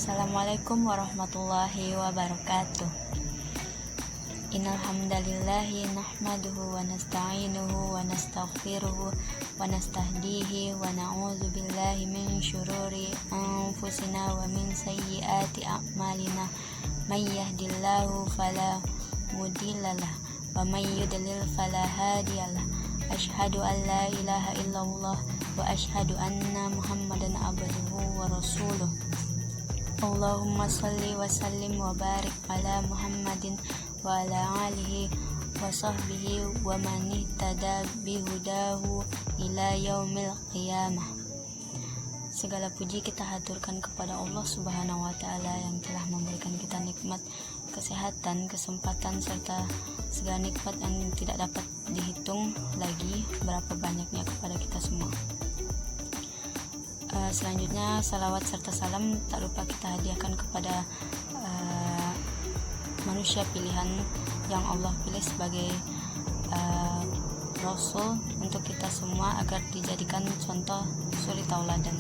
Assalamualaikum warahmatullahi wabarakatuh. Innal hamdalillahi nahmaduhu wa nasta'inuhu wa nastaghfiruhu wa nastahdihi wa na'udzu billahi min syururi anfusina wa min sayyiati a'malina. May yahdihillahu fala mudhillalah wa may yudlil fala hadiyalah. Asyhadu an la ilaha illallah wa asyhadu anna Muhammadan abduhu wa rasuluh. Allahumma salli wa sallim wa barik ala Muhammadin wa ala alihi wa sahbihi wa man ihtada bihudahu ila yaumil qiyamah. Segala puji kita haturkan kepada Allah Subhanahu wa taala yang telah memberikan kita nikmat kesehatan, kesempatan serta segala nikmat yang tidak dapat dihitung lagi berapa banyaknya kepada kita semua. Selanjutnya salawat serta salam tak lupa kita hadiahkan kepada manusia pilihan yang Allah pilih sebagai Rasul untuk kita semua agar dijadikan contoh suri tauladan,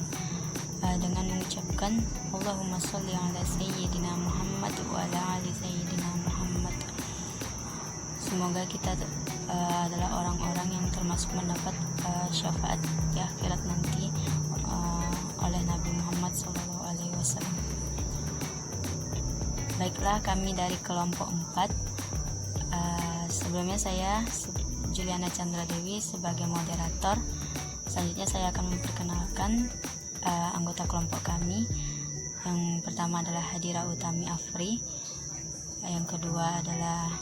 dengan mengucapkan Allahumma sholli ala sayyidina Muhammad wa ala ali sayyidina Muhammad. Semoga kita adalah orang-orang yang termasuk mendapat syafaat di akhirat nanti oleh Nabi Muhammad SAW. Baiklah, kami dari kelompok 4. Sebelumnya saya Juliana Chandra Dewi sebagai moderator. Selanjutnya saya akan memperkenalkan anggota kelompok kami. Yang pertama adalah Hadira Utami Afri, yang kedua adalah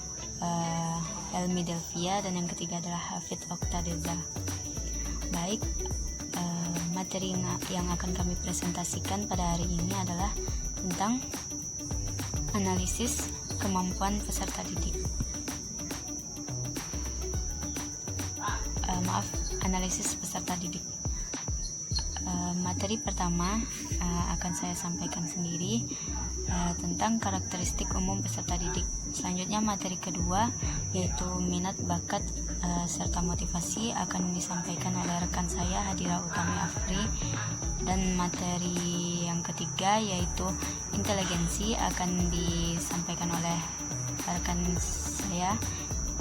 Elmi Delvia, dan yang ketiga adalah Hafid Oktadeza. Baik, materi yang akan kami presentasikan pada hari ini adalah tentang analisis kemampuan peserta didik. Analisis peserta didik. Materi pertama akan saya sampaikan sendiri tentang karakteristik umum peserta didik. Selanjutnya materi kedua yaitu minat, bakat, serta motivasi akan disampaikan oleh rekan saya Hadira Utami Afri, dan materi yang ketiga yaitu inteligensi akan disampaikan oleh rekan saya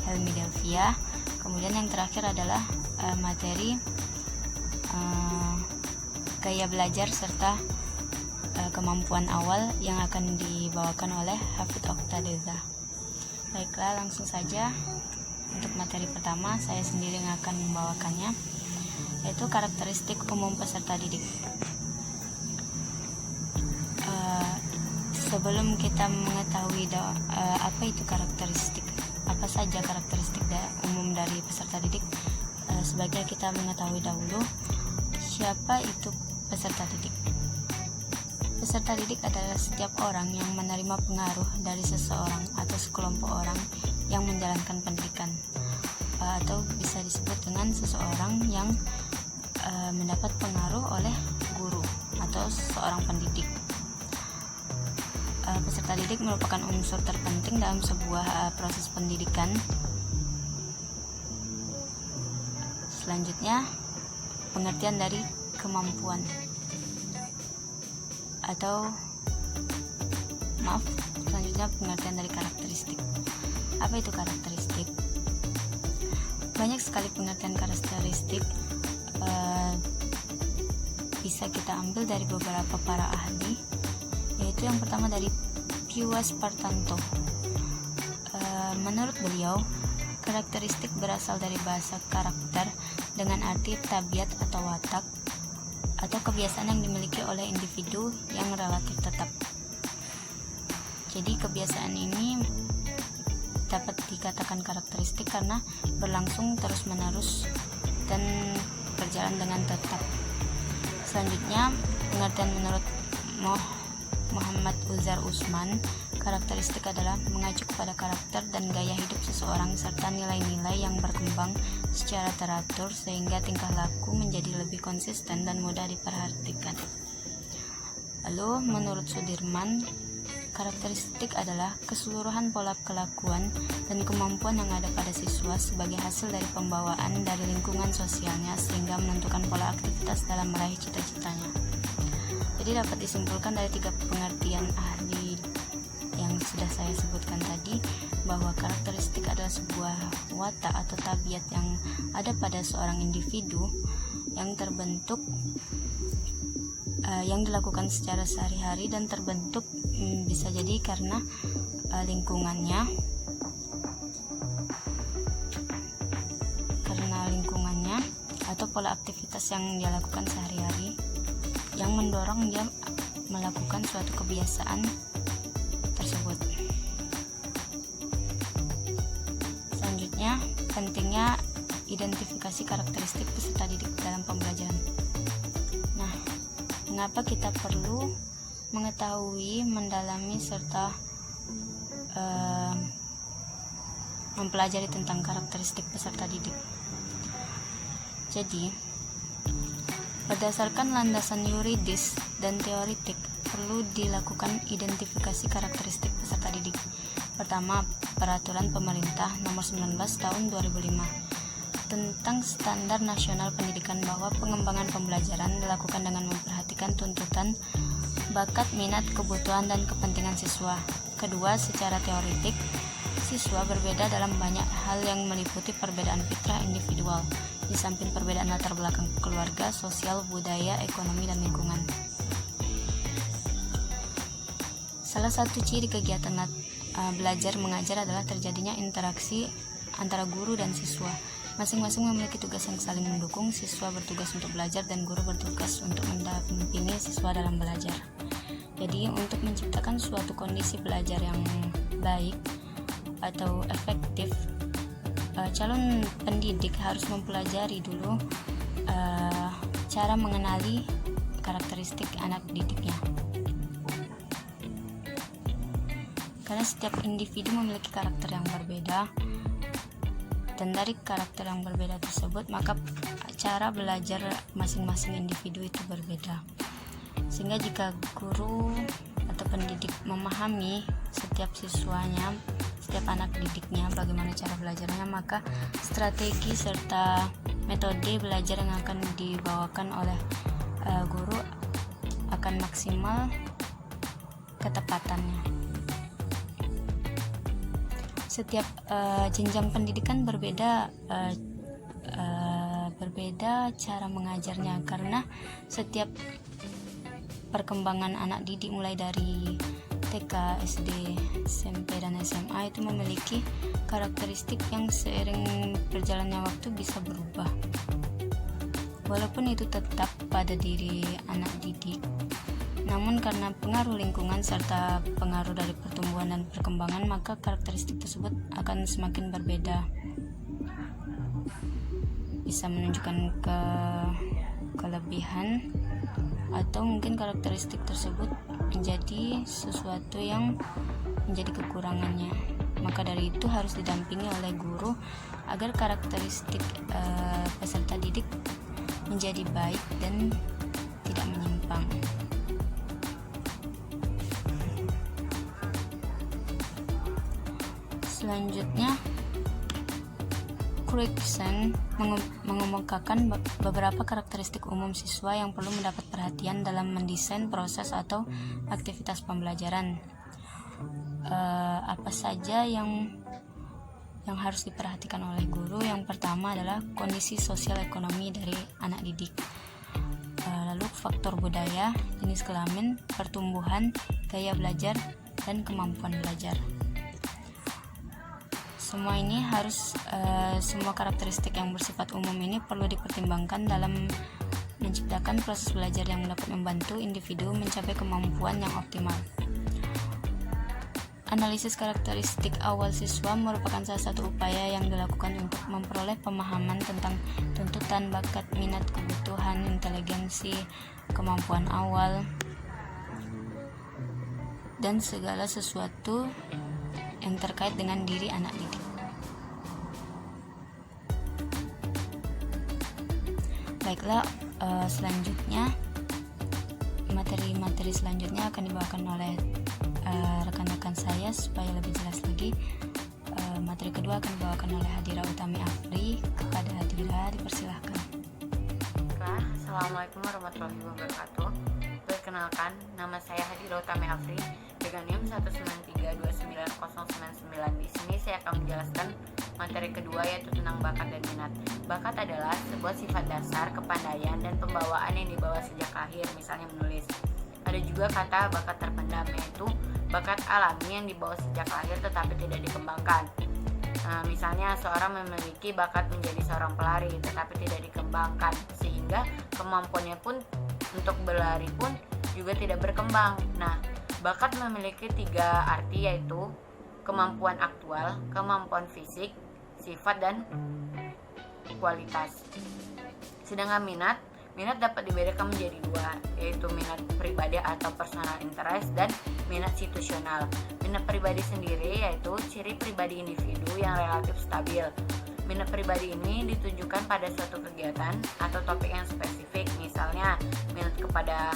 Helmi Delvia. Kemudian yang terakhir adalah materi gaya belajar serta kemampuan awal yang akan dibawakan oleh Hafid Oktadeza. Baiklah, langsung saja untuk materi pertama saya sendiri yang akan membawakannya, yaitu karakteristik umum peserta didik. Sebelum kita mengetahui apa itu karakteristik, apa saja karakteristik umum dari peserta didik, sebaiknya kita mengetahui dahulu siapa itu peserta didik. Peserta didik adalah setiap orang yang menerima pengaruh dari seseorang atau sekelompok orang yang menjalankan pendidikan, atau bisa disebut dengan seseorang yang mendapat pengaruh oleh guru atau seorang pendidik. Peserta didik merupakan unsur terpenting dalam sebuah proses pendidikan. Selanjutnya, pengertian dari kemampuan selanjutnya pengertian dari karakteristik. Apa itu karakteristik? Banyak sekali pengertian karakteristik, bisa kita ambil dari beberapa para ahli, yaitu yang pertama dari Pius Partanto. Menurut beliau, karakteristik berasal dari bahasa karakter dengan arti tabiat atau watak atau kebiasaan yang dimiliki oleh individu yang relatif tetap. Jadi kebiasaan ini dapat dikatakan karakteristik karena berlangsung terus-menerus dan berjalan dengan tetap. Selanjutnya, pengertian menurut Muhammad Uzar Usman, karakteristik adalah mengacu kepada karakter dan gaya hidup seseorang serta nilai-nilai yang berkembang secara teratur sehingga tingkah laku menjadi lebih konsisten dan mudah diperhatikan. Lalu menurut Sudirman, karakteristik adalah keseluruhan pola kelakuan dan kemampuan yang ada pada siswa sebagai hasil dari pembawaan dari lingkungan sosialnya sehingga menentukan pola aktivitas dalam meraih cita-citanya. Jadi dapat disimpulkan dari 3 pengertian ahli yang sudah saya sebutkan tadi, bahwa karakteristik adalah sebuah watak atau tabiat yang ada pada seorang individu yang terbentuk, yang dilakukan secara sehari-hari dan terbentuk bisa jadi karena lingkungannya atau pola aktivitas yang dia lakukan sehari-hari yang mendorong dia melakukan suatu kebiasaan tersebut. Selanjutnya, pentingnya identifikasi karakteristik peserta didik dalam pembelajaran. Nah, mengapa kita perlu mengetahui, mendalami, serta mempelajari tentang karakteristik peserta didik? Jadi, berdasarkan landasan yuridis dan teoritik, perlu dilakukan identifikasi karakteristik peserta didik. Pertama, Peraturan Pemerintah Nomor 19 Tahun 2005 tentang Standar Nasional Pendidikan, bahwa pengembangan pembelajaran dilakukan dengan memperhatikan tuntutan, bakat, minat, kebutuhan, dan kepentingan siswa. Kedua, secara teoritik, siswa berbeda dalam banyak hal yang meliputi perbedaan fitrah individual, di samping perbedaan latar belakang keluarga, sosial, budaya, ekonomi, dan lingkungan. Salah satu ciri kegiatan belajar mengajar adalah terjadinya interaksi antara guru dan siswa. Masing-masing memiliki tugas yang saling mendukung. Siswa bertugas untuk belajar dan guru bertugas untuk mendampingi siswa dalam belajar. Jadi, untuk menciptakan suatu kondisi belajar yang baik atau efektif, calon pendidik harus mempelajari dulu cara mengenali karakteristik anak didiknya. Karena setiap individu memiliki karakter yang berbeda, dan dari karakter yang berbeda tersebut, maka cara belajar masing-masing individu itu berbeda. Sehingga jika guru atau pendidik memahami setiap siswanya, setiap anak didiknya, bagaimana cara belajarnya, maka strategi serta metode belajar yang akan dibawakan oleh guru akan maksimal ketepatannya. Setiap jenjang pendidikan berbeda cara mengajarnya, karena setiap perkembangan anak didik mulai dari TK, SD, SMP, dan SMA itu memiliki karakteristik yang seiring berjalannya waktu bisa berubah. Walaupun itu tetap pada diri anak didik, namun karena pengaruh lingkungan serta pengaruh dari pertumbuhan dan perkembangan, maka karakteristik tersebut akan semakin berbeda. Bisa menunjukkan kelebihan, atau mungkin karakteristik tersebut menjadi sesuatu yang menjadi kekurangannya. Maka dari itu harus didampingi oleh guru agar karakteristik peserta didik menjadi baik dan tidak menyimpang. Selanjutnya, Cruikshank mengemukakan beberapa karakteristik umum siswa yang perlu mendapat perhatian dalam mendesain proses atau aktivitas pembelajaran. Apa saja yang harus diperhatikan oleh guru? Yang pertama adalah kondisi sosial ekonomi dari anak didik, lalu faktor budaya, jenis kelamin, pertumbuhan, gaya belajar, dan kemampuan belajar. Semua ini semua karakteristik yang bersifat umum ini perlu dipertimbangkan dalam menciptakan proses belajar yang dapat membantu individu mencapai kemampuan yang optimal. Analisis karakteristik awal siswa merupakan salah satu upaya yang dilakukan untuk memperoleh pemahaman tentang tuntutan, bakat, minat, kebutuhan, inteligensi, kemampuan awal, dan segala sesuatu yang terkait dengan diri anak didik. Baiklah, selanjutnya materi-materi selanjutnya akan dibawakan oleh rekan-rekan saya supaya lebih jelas lagi. Materi kedua akan dibawakan oleh Hadira Utami Afri. Kepada Hadira, dipersilahkan. Assalamualaikum warahmatullahi wabarakatuh. Perkenalkan, nama saya Hadira Utami Afri dengan NIM 193290099. Di sini saya akan menjelaskan materi kedua, yaitu tentang bakat dan minat. Bakat adalah sebuah sifat dasar, kepandaian, dan pembawaan yang dibawa sejak lahir, misalnya menulis. Ada juga kata bakat terpendam, yaitu bakat alami yang dibawa sejak lahir tetapi tidak dikembangkan. Misalnya seorang memiliki bakat menjadi seorang pelari tetapi tidak dikembangkan, sehingga kemampuannya pun untuk berlari pun juga tidak berkembang. Nah, bakat memiliki 3 arti, yaitu kemampuan aktual, kemampuan fisik, sifat, dan kualitas. Sedangkan minat dapat dibedakan menjadi 2, yaitu minat pribadi atau personal interest dan minat situasional. Minat pribadi sendiri yaitu ciri pribadi individu yang relatif stabil. Minat pribadi ini ditunjukkan pada suatu kegiatan atau topik yang spesifik, misalnya minat kepada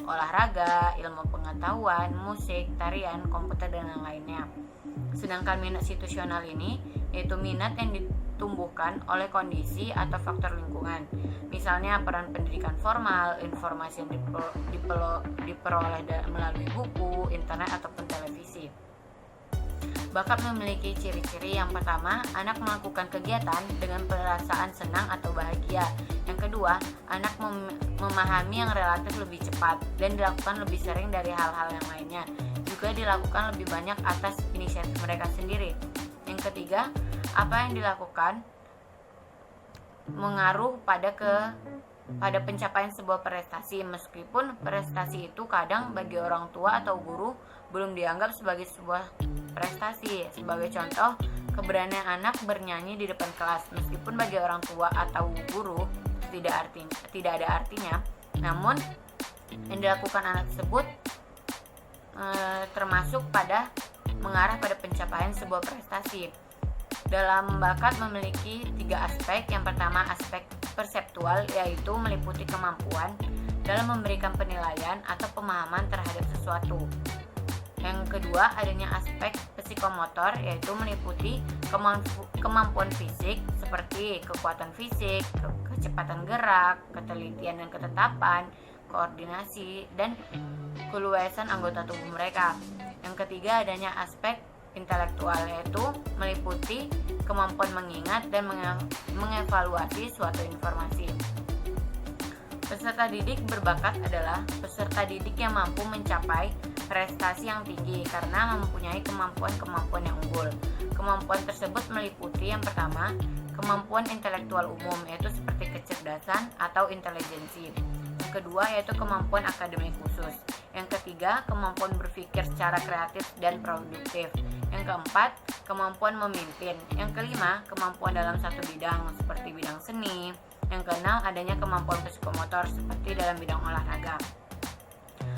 olahraga, ilmu pengetahuan, musik, tarian, komputer, dan lain-lainnya. Sedangkan minat situasional ini yaitu minat yang ditumbuhkan oleh kondisi atau faktor lingkungan, misalnya peran pendidikan formal, informasi yang diperoleh melalui buku, internet, ataupun televisi. Bakat memiliki ciri-ciri. Yang pertama, anak melakukan kegiatan dengan perasaan senang atau bahagia. Yang kedua, anak memahami yang relatif lebih cepat dan dilakukan lebih sering dari hal-hal yang lainnya. Juga dilakukan lebih banyak atas inisiatif mereka sendiri. Yang ketiga, apa yang dilakukan mengaruh pada pencapaian sebuah prestasi, meskipun prestasi itu kadang bagi orang tua atau guru belum dianggap sebagai sebuah prestasi. Sebagai contoh, keberanian anak bernyanyi di depan kelas, meskipun bagi orang tua atau guru tidak ada artinya, namun yang dilakukan anak tersebut termasuk pada mengarah pada pencapaian sebuah prestasi. Dalam bakat memiliki 3 aspek. Yang pertama, aspek perseptual, yaitu meliputi kemampuan dalam memberikan penilaian atau pemahaman terhadap sesuatu. Yang kedua, adanya aspek psikomotor, yaitu meliputi kemampuan fisik seperti kekuatan fisik, kecepatan gerak, ketelitian dan ketetapan, koordinasi, dan keluasan anggota tubuh mereka. Yang ketiga, adanya aspek intelektual, yaitu meliputi kemampuan mengingat dan mengevaluasi suatu informasi. Peserta didik berbakat adalah peserta didik yang mampu mencapai prestasi yang tinggi karena mempunyai kemampuan-kemampuan yang unggul. Kemampuan tersebut meliputi yang pertama, kemampuan intelektual umum, yaitu seperti kecerdasan atau intelijensi. Yang kedua, yaitu kemampuan akademik khusus. Yang ketiga, kemampuan berpikir secara kreatif dan produktif. Yang keempat, kemampuan memimpin. Yang kelima, kemampuan dalam satu bidang seperti bidang seni. Yang keenam, adanya kemampuan psikomotor seperti dalam bidang olahraga.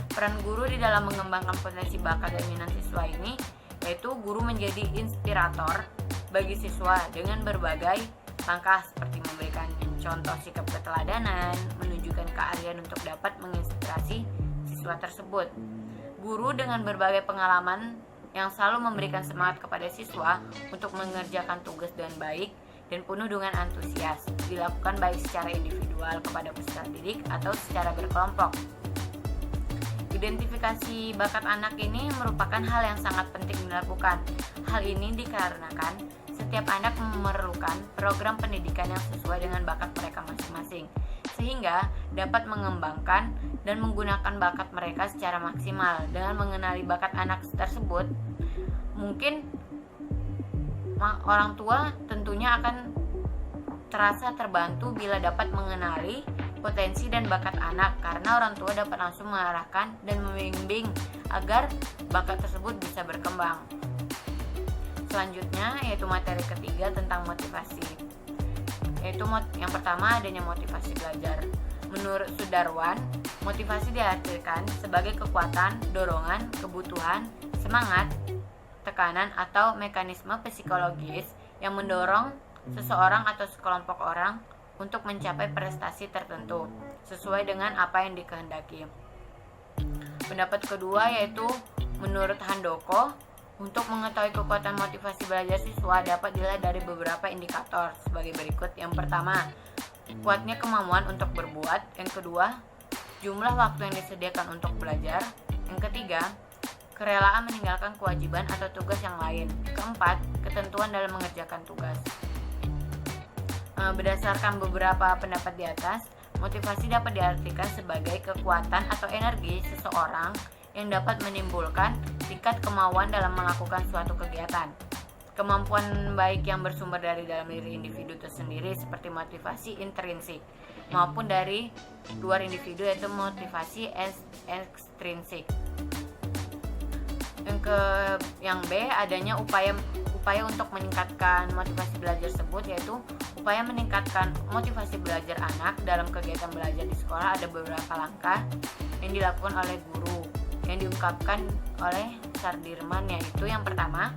Peran guru di dalam mengembangkan potensi bakat dan minat siswa ini, yaitu guru menjadi inspirator bagi siswa dengan berbagai langkah seperti memberikan contoh sikap keteladanan, menunjukkan keahlian untuk dapat menginspirasi siswa tersebut. Guru dengan berbagai pengalaman yang selalu memberikan semangat kepada siswa untuk mengerjakan tugas dengan baik dan penuh dengan antusias, dilakukan baik secara individual kepada peserta didik atau secara berkelompok. Identifikasi bakat anak ini merupakan hal yang sangat penting dilakukan. Hal ini dikarenakan setiap anak memerlukan program pendidikan yang sesuai dengan bakat mereka masing-masing, sehingga dapat mengembangkan dan menggunakan bakat mereka secara maksimal. Dengan mengenali bakat anak tersebut, mungkin orang tua tentunya akan terasa terbantu bila dapat mengenali potensi dan bakat anak, karena orang tua dapat langsung mengarahkan dan membimbing agar bakat tersebut bisa berkembang. Selanjutnya yaitu materi ketiga tentang motivasi, yaitu yang pertama adanya motivasi belajar. Menurut Sudarwan, motivasi diartikan sebagai kekuatan, dorongan, kebutuhan, semangat, tekanan atau mekanisme psikologis yang mendorong seseorang atau sekelompok orang untuk mencapai prestasi tertentu sesuai dengan apa yang dikehendaki. Pendapat kedua yaitu menurut Handoko, untuk mengetahui kekuatan motivasi belajar siswa dapat dilihat dari beberapa indikator sebagai berikut. Yang pertama, kuatnya kemampuan untuk berbuat. Yang kedua, jumlah waktu yang disediakan untuk belajar. Yang ketiga, kerelaan meninggalkan kewajiban atau tugas yang lain. Keempat, ketentuan dalam mengerjakan tugas. Berdasarkan beberapa pendapat di atas, motivasi dapat diartikan sebagai kekuatan atau energi seseorang yang dapat menimbulkan tingkat kemauan dalam melakukan suatu kegiatan. Kemampuan baik yang bersumber dari dalam diri individu itu sendiri seperti motivasi intrinsik maupun dari luar individu yaitu motivasi ekstrinsik. Yang B, adanya upaya untuk meningkatkan motivasi belajar tersebut, yaitu upaya meningkatkan motivasi belajar anak dalam kegiatan belajar di sekolah. Ada beberapa langkah yang dilakukan oleh guru yang diungkapkan oleh Sardirman, yaitu yang pertama,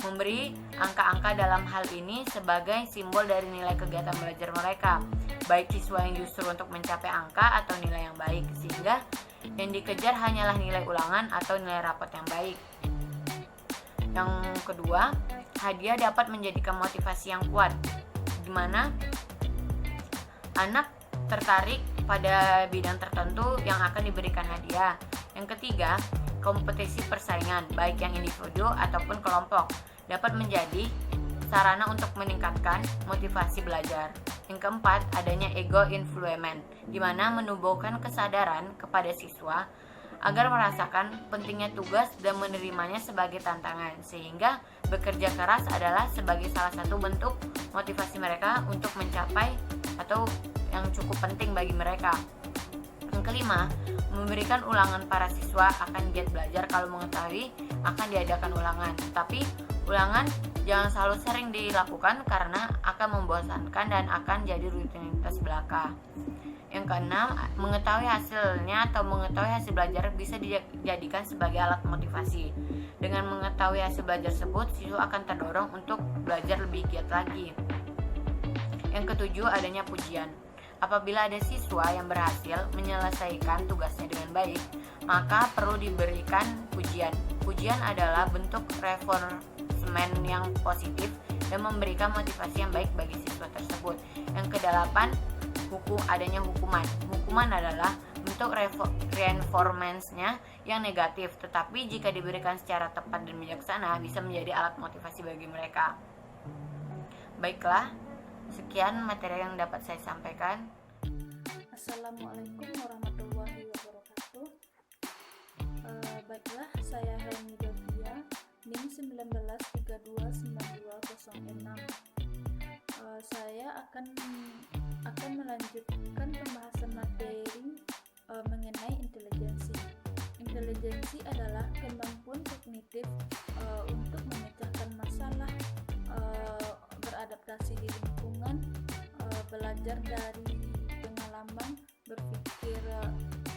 memberi angka-angka dalam hal ini sebagai simbol dari nilai kegiatan belajar mereka, baik siswa yang justru untuk mencapai angka atau nilai yang baik, sehingga yang dikejar hanyalah nilai ulangan atau nilai rapot yang baik. Yang kedua, hadiah dapat menjadikan motivasi yang kuat, di mana anak tertarik pada bidang tertentu yang akan diberikan hadiah. Yang ketiga, kompetisi persaingan, baik yang individu ataupun kelompok, dapat menjadi sarana untuk meningkatkan motivasi belajar. Yang keempat, adanya ego influence, di mana menumbuhkan kesadaran kepada siswa agar merasakan pentingnya tugas dan menerimanya sebagai tantangan, sehingga bekerja keras adalah sebagai salah satu bentuk motivasi mereka untuk mencapai atau yang cukup penting bagi mereka. Yang kelima, memberikan ulangan para siswa akan giat belajar kalau mengetahui akan diadakan ulangan. Tapi ulangan jangan selalu sering dilakukan karena akan membosankan dan akan jadi rutinitas belaka. Yang keenam, mengetahui hasilnya atau mengetahui hasil belajar bisa dijadikan sebagai alat motivasi. Dengan mengetahui hasil belajar tersebut, siswa akan terdorong untuk belajar lebih giat lagi. Yang ketujuh, adanya pujian. Apabila ada siswa yang berhasil menyelesaikan tugasnya dengan baik, maka perlu diberikan pujian. Pujian adalah bentuk reinforcement yang positif dan memberikan motivasi yang baik bagi siswa tersebut. Yang kedelapan, adanya hukuman. Hukuman adalah bentuk reinforcement-nya yang negatif, tetapi jika diberikan secara tepat dan bijaksana bisa menjadi alat motivasi bagi mereka. Baiklah, sekian materi yang dapat saya sampaikan. Assalamualaikum warahmatullahi wabarakatuh. Baiklah, saya Helmi Dovia, NIM 19329206. Saya akan melanjutkan pembahasan materi mengenai intelijensi. Intelijensi adalah kemampuan kognitif untuk memecahkan masalah, beradaptasi di lingkungan, belajar dari pengalaman,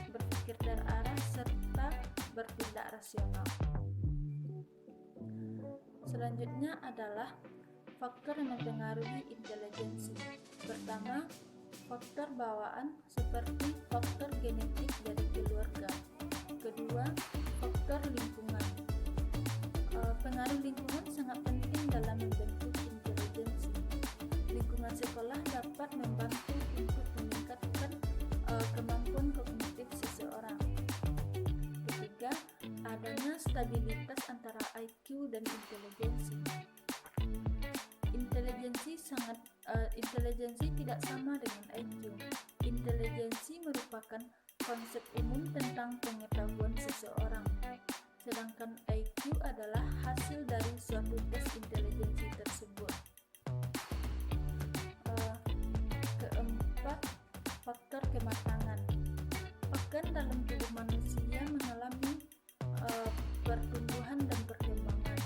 berpikir terarah, serta bertindak rasional. Selanjutnya adalah faktor yang mempengaruhi intelijensi. Pertama, faktor bawaan seperti faktor genetik dari keluarga. Kedua, faktor lingkungan. Pengaruh lingkungan sangat penting dalam membentuk intelijensi. Lingkungan sekolah dapat membantu untuk meningkatkan kemampuan kognitif seseorang. Ketiga, adanya stabilitas antara IQ dan intelijensi. Intelijensi tidak sama dengan IQ. Intelijensi merupakan konsep umum tentang pengetahuan seseorang, sedangkan IQ adalah hasil dari suatu tes intelijensi tersebut. Keempat, faktor kematangan. Organ dalam tubuh manusia mengalami pertumbuhan dan perkembangan.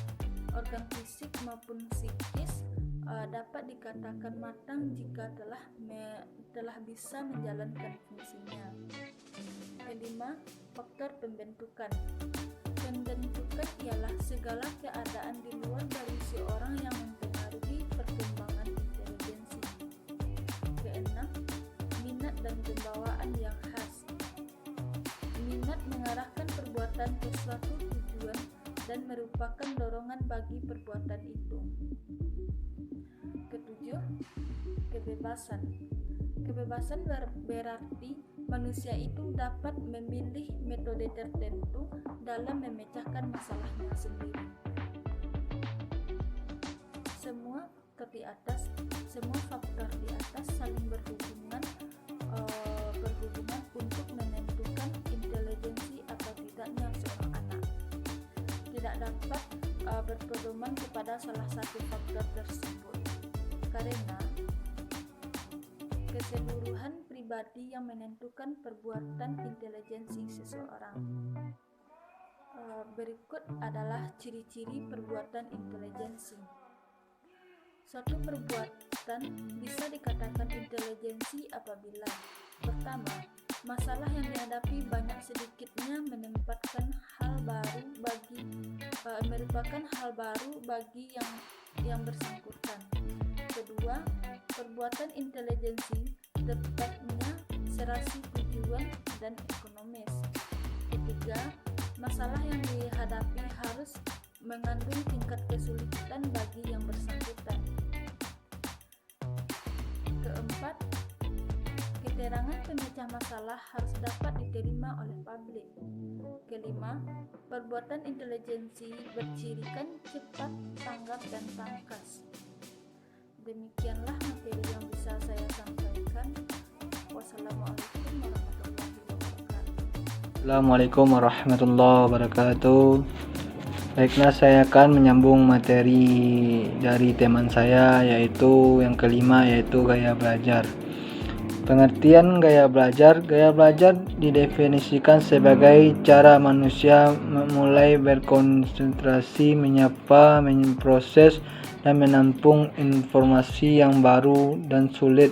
Organ fisik maupun psikis dapat dikatakan matang jika telah bisa menjalankan fungsinya. Kelima, faktor pembentukan. Pembentukan ialah segala keadaan di luar dari seorang yang mempengaruhi perkembangan intelijensi. Keenam, minat dan pembawaan yang khas. Minat mengarahkan perbuatan ke suatu tujuan dan merupakan dorongan bagi perbuatan itu. Ketujuh, kebebasan. Kebebasan berarti manusia itu dapat memilih metode tertentu dalam memecahkan masalahnya sendiri. Semua faktor di atas saling berhubungan untuk menentukan intelijensi atau tidaknya seorang anak. Tidak dapat berpedoman kepada salah satu faktor tersebut, karena keseluruhan pribadi yang menentukan perbuatan intelijensi seseorang. Berikut adalah ciri-ciri perbuatan intelijensi. Suatu perbuatan bisa dikatakan intelijensi apabila: pertama, masalah yang dihadapi banyak sedikitnya merupakan hal baru bagi yang bersangkutan. Kedua, perbuatan intelijensi tepatnya serasi tujuan dan ekonomis. Ketiga, masalah yang dihadapi harus mengandung tingkat kesulitan bagi yang bersangkutan. Keempat, keterangan pemecah masalah harus dapat diterima oleh publik. Kelima, perbuatan intelijensi bercirikan cepat, tanggap, dan tangkas. Demikianlah materi yang bisa saya sampaikan. Wassalamualaikum warahmatullahi wabarakatuh. Assalamualaikum warahmatullahi wabarakatuh. Baiklah, saya akan menyambung materi dari teman saya, yaitu yang kelima, yaitu gaya belajar. Pengertian gaya belajar didefinisikan sebagai cara manusia memulai berkonsentrasi, menyapa, memproses, dan menampung informasi yang baru dan sulit.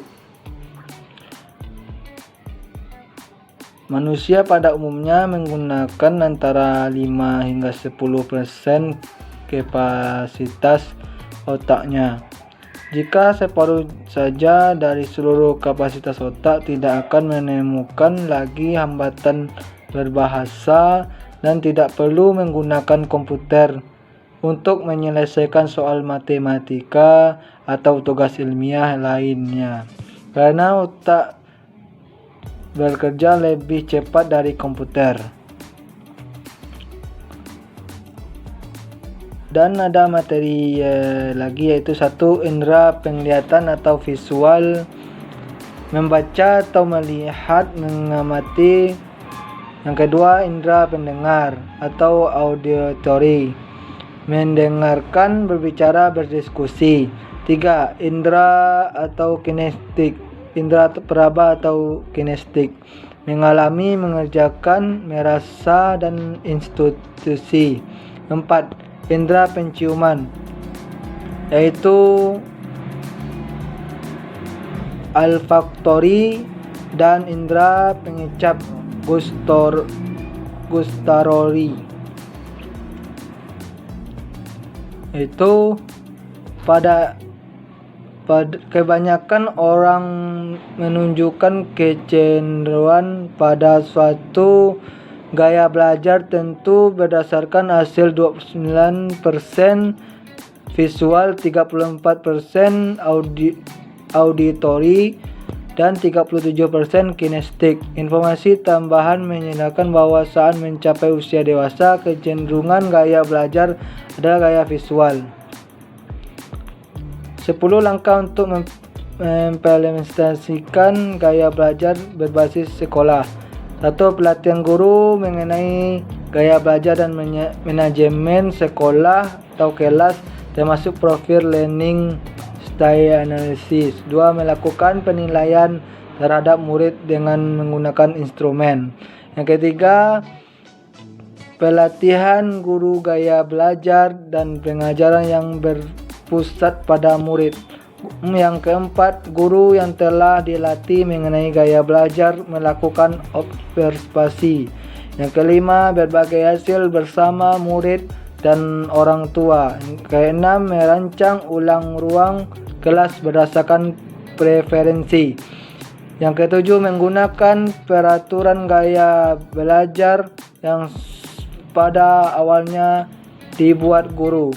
Manusia pada umumnya menggunakan antara 5 hingga 10% kapasitas otaknya. Jika separuh saja dari seluruh kapasitas otak, tidak akan menemukan lagi hambatan berbahasa dan tidak perlu menggunakan komputer untuk menyelesaikan soal matematika atau tugas ilmiah lainnya, karena otak bekerja lebih cepat dari komputer. Dan ada materi lagi, yaitu 1. Indera penglihatan atau visual, membaca atau melihat, mengamati. Yang kedua, indera pendengar atau auditory, mendengarkan, berbicara, berdiskusi. 3. Indera atau kinestik, indera peraba atau kinestik, mengalami, mengerjakan, merasa, dan institusi. 4. Indera penciuman, yaitu olfaktori dan indera pengecap gustatory. Itu pada kebanyakan orang menunjukkan kecenderungan pada suatu gaya belajar tentu berdasarkan hasil 29% visual, 34% auditory, dan 37% kinestik. Informasi tambahan menyatakan bahwa saat mencapai usia dewasa, kecenderungan gaya belajar adalah gaya visual. 10 langkah untuk mengimplementasikan gaya belajar berbasis sekolah. 1. Pelatihan guru mengenai gaya belajar dan manajemen sekolah atau kelas, termasuk profil learning style analysis. 2. Melakukan penilaian terhadap murid dengan menggunakan instrumen. Yang ketiga, pelatihan guru gaya belajar dan pengajaran yang berpusat pada murid. Yang keempat, guru yang telah dilatih mengenai gaya belajar melakukan observasi. Yang kelima, berbagai hasil bersama murid dan orang tua. Yang keenam, merancang ulang ruang kelas berdasarkan preferensi. Yang ketujuh, menggunakan peraturan gaya belajar yang pada awalnya dibuat guru.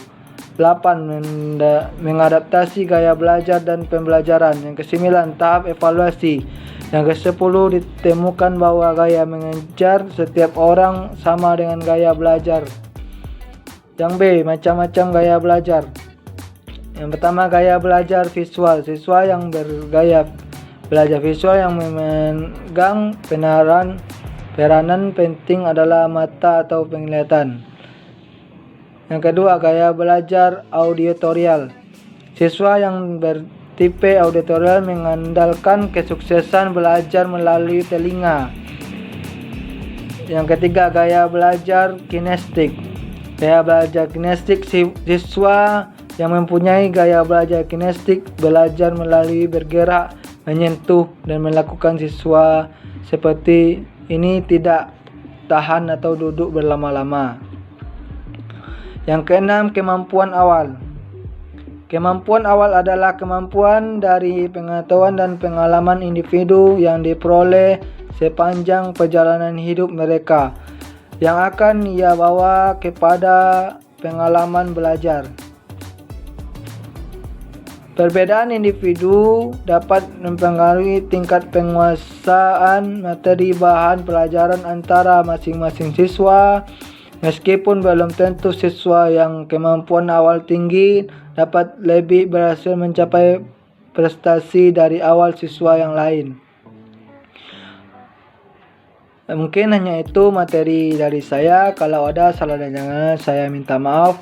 8. Mengadaptasi gaya belajar dan pembelajaran. Yang ke-9, tahap evaluasi. Yang ke-10, ditemukan bahwa gaya mengajar setiap orang sama dengan gaya belajar. Yang B, macam-macam gaya belajar. Yang pertama, gaya belajar visual. Siswa yang bergaya belajar visual yang memegang peranan penting adalah mata atau penglihatan. Yang kedua, gaya belajar auditorial. Siswa yang bertipe auditorial mengandalkan kesuksesan belajar melalui telinga. Yang ketiga, gaya belajar kinestik. Gaya belajar kinestik, siswa yang mempunyai gaya belajar kinestik belajar melalui bergerak, menyentuh, dan melakukan. Siswa seperti ini tidak tahan atau duduk berlama-lama. Yang keenam, kemampuan awal. Kemampuan awal adalah kemampuan dari pengetahuan dan pengalaman individu yang diperoleh sepanjang perjalanan hidup mereka, yang akan ia bawa kepada pengalaman belajar. Perbedaan individu dapat mempengaruhi tingkat penguasaan materi bahan pelajaran antara masing-masing siswa. Meskipun belum tentu siswa yang kemampuan awal tinggi dapat lebih berhasil mencapai prestasi dari awal siswa yang lain. Mungkin hanya itu materi dari saya. Kalau ada salah dan jangan, saya minta maaf.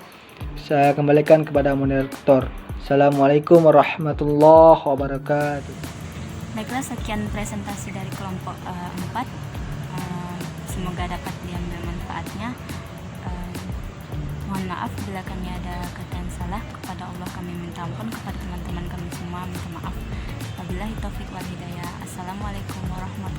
Saya kembalikan kepada moderator. Assalamualaikum warahmatullahi wabarakatuh. Baiklah, sekian presentasi dari kelompok 4. Semoga dapat diambil manfaatnya. Mohon maaf bila kami ada kata yang salah. Kepada Allah kami minta ampun, kepada teman-teman kami semua minta maaf. Wabillahi taufiq wal hidayah. Assalamualaikum warahmatullahi wabarakatuh.